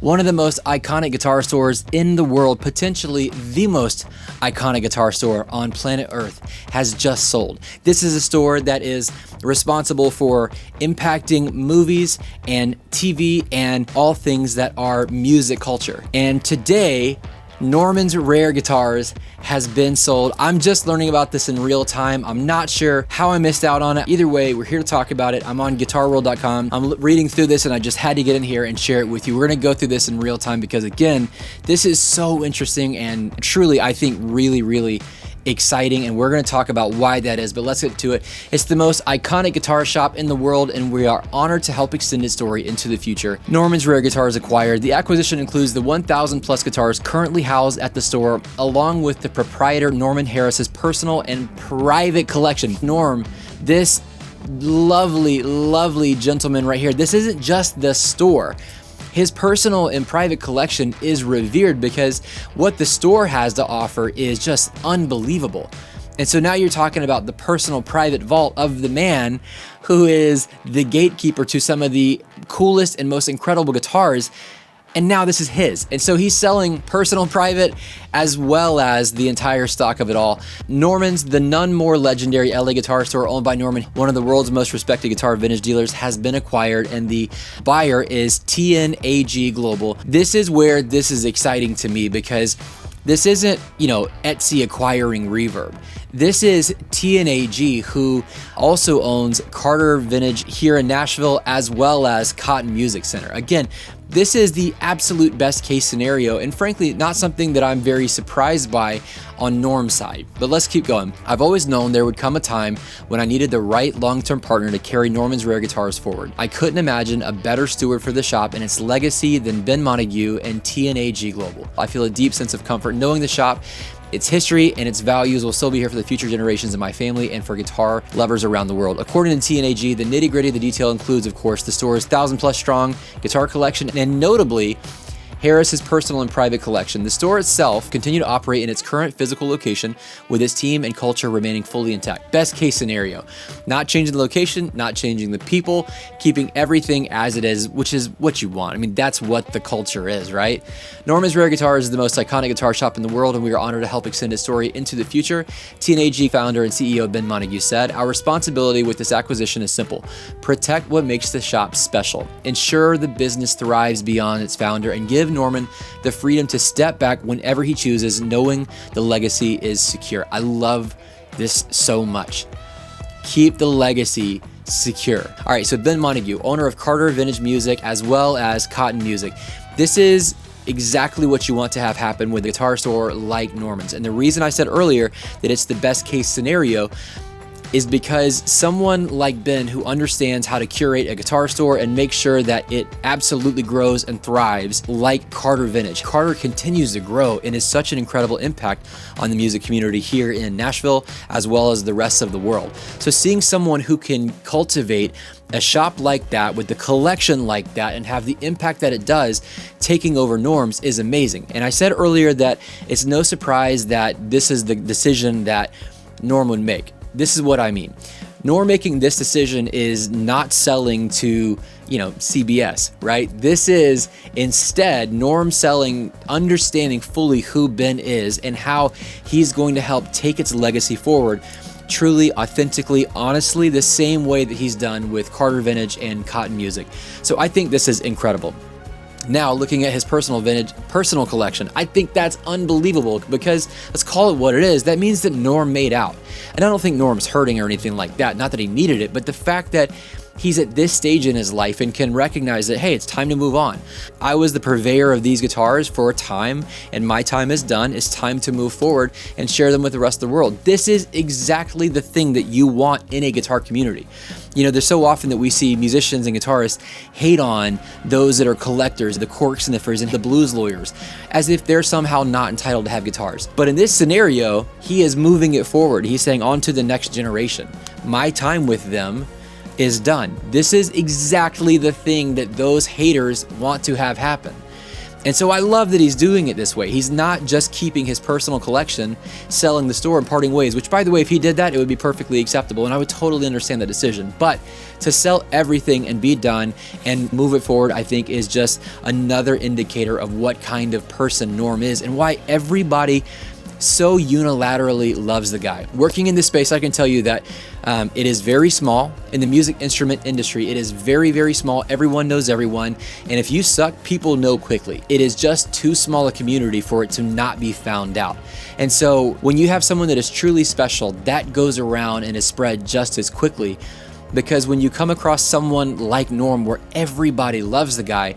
One of the most iconic guitar stores in the world, potentially the most iconic guitar store on planet Earth, has just sold. This is a store that is responsible for impacting movies and TV and all things that are music culture. And today, Norman's Rare Guitars has been sold. I'm just learning about this in real time. I'm not sure how I missed out on it. Either way, we're here to talk about it. I'm on guitarworld.com. I'm reading through this and I just had to get in here and share it with you. We're gonna go through this in real time because again, this is so interesting and truly, I think really exciting, and we're going to talk about why that is, but let's get to it. It's the most iconic guitar shop in the world, and we are honored to help extend its story into the future. Norman's Rare Guitars acquired. The acquisition includes the 1,000 plus guitars currently housed at the store, along with the proprietor Norman Harris's personal and private collection. Norm, this lovely gentleman right here, this isn't just the store. His personal and private collection is revered because what the store has to offer is just unbelievable. And so now you're talking about the personal private vault of the man who is the gatekeeper to some of the coolest and most incredible guitars. And now this is his. And so he's selling personal, private, as well as the entire stock of it all. Norman's, the none more legendary LA guitar store owned by Norman, one of the world's most respected guitar vintage dealers, has been acquired, and the buyer is TNAG Global. This is where this is exciting to me because this isn't, Etsy acquiring Reverb. This is TNAG, who also owns Carter Vintage here in Nashville, as well as Cotton Music Center. Again, this is the absolute best case scenario, and frankly, not something that I'm very surprised by on Norm's side. But let's keep going. I've always known there would come a time when I needed the right long-term partner to carry Norman's Rare Guitars forward. I couldn't imagine a better steward for the shop and its legacy than Ben Montague and TNAG Global. I feel a deep sense of comfort knowing the shop, its history, and its values will still be here for the future generations of my family and for guitar lovers around the world. According to TNAG, the nitty-gritty of the detail includes, of course, the store's 1,000+ strong guitar collection, and notably, Harris's personal and private collection. The store itself continued to operate in its current physical location with its team and culture remaining fully intact. Best case scenario. Not changing the location, not changing the people, keeping everything as it is, which is what you want. I mean, that's what the culture is, right? Norman's Rare Guitars is the most iconic guitar shop in the world, and we are honored to help extend its story into the future. TNAG founder and CEO Ben Montague said, "Our responsibility with this acquisition is simple. Protect what makes the shop special. Ensure the business thrives beyond its founder, and give Norman the freedom to step back whenever he chooses, knowing the legacy is secure." I love this so much. Keep the legacy secure. All right, so Ben Montague, owner of Carter Vintage Music as well as Cotton Music. This is exactly what you want to have happen with a guitar store like Norman's. And the reason I said earlier that it's the best case scenario is because someone like Ben, who understands how to curate a guitar store and make sure that it absolutely grows and thrives, like Carter Vintage. Carter continues to grow and is such an incredible impact on the music community here in Nashville, as well as the rest of the world. So seeing someone who can cultivate a shop like that with the collection like that and have the impact that it does taking over Norm's is amazing. And I said earlier that it's no surprise that this is the decision that Norm would make. This is what I mean. Norm making this decision is not selling to, CBS, right? This is instead Norm selling, understanding fully who Ben is and how he's going to help take its legacy forward truly, authentically, honestly, the same way that he's done with Carter Vintage and Cotton Music. So I think this is incredible. Now, looking at his personal collection, I think that's unbelievable because, let's call it what it is, that means that Norm made out. And I don't think Norm's hurting or anything like that, not that he needed it, but the fact that he's at this stage in his life and can recognize that, hey, it's time to move on. I was the purveyor of these guitars for a time, and my time is done. It's time to move forward and share them with the rest of the world. This is exactly the thing that you want in a guitar community. There's so often that we see musicians and guitarists hate on those that are collectors, the cork sniffers and the blues lawyers, as if they're somehow not entitled to have guitars. But in this scenario, he is moving it forward. He's saying on to the next generation. My time with them is done. This is exactly the thing that those haters want to have happen. And so I love that he's doing it this way. He's not just keeping his personal collection, selling the store and parting ways, which, by the way, if he did that, it would be perfectly acceptable and I would totally understand the decision. But to sell everything and be done and move it forward, I think is just another indicator of what kind of person Norm is and why everybody so unilaterally loves the guy. Working in this space, I can tell you that it is very small. In the music instrument industry, it is very, very small. Everyone knows everyone. And if you suck, people know quickly. It is just too small a community for it to not be found out. And so when you have someone that is truly special, that goes around and is spread just as quickly. Because when you come across someone like Norm, where everybody loves the guy,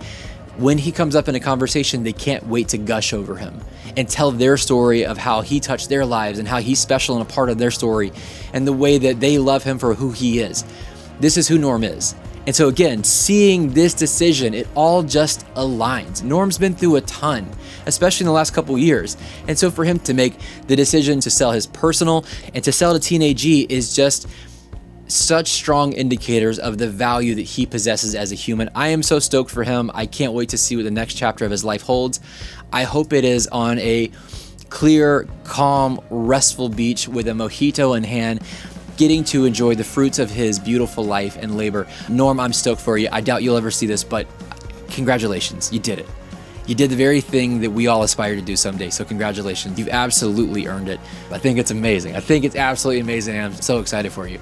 when he comes up in a conversation, they can't wait to gush over him and tell their story of how he touched their lives and how he's special and a part of their story and the way that they love him for who he is. This is who Norm is. And so again, seeing this decision, it all just aligns. Norm's been through a ton, especially in the last couple years. And so for him to make the decision to sell his personal and to sell to Teenage is just such strong indicators of the value that he possesses as a human. I am so stoked for him. I can't wait to see what the next chapter of his life holds. I hope it is on a clear, calm, restful beach with a mojito in hand, getting to enjoy the fruits of his beautiful life and labor. Norm, I'm stoked for you. I doubt you'll ever see this, but congratulations. You did it. You did the very thing that we all aspire to do someday. So congratulations. You've absolutely earned it. I think it's amazing. I think it's absolutely amazing. I'm so excited for you.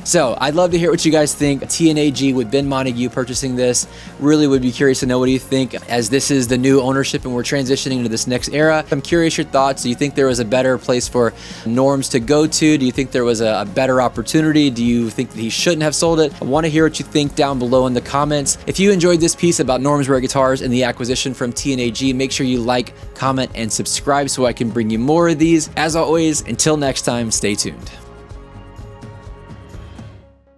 So I'd love to hear what you guys think. TNAG with Ben Montague purchasing this. Really would be curious to know, what do you think, as this is the new ownership and we're transitioning into this next era? I'm curious your thoughts. Do you think there was a better place for Norms to go to? Do you think there was a better opportunity? Do you think that he shouldn't have sold it? I want to hear what you think down below in the comments. If you enjoyed this piece about Norm's Rare Guitars and the acquisition from TNAG, make sure you like, comment, and subscribe so I can bring you more of these. As always, until next time, stay tuned.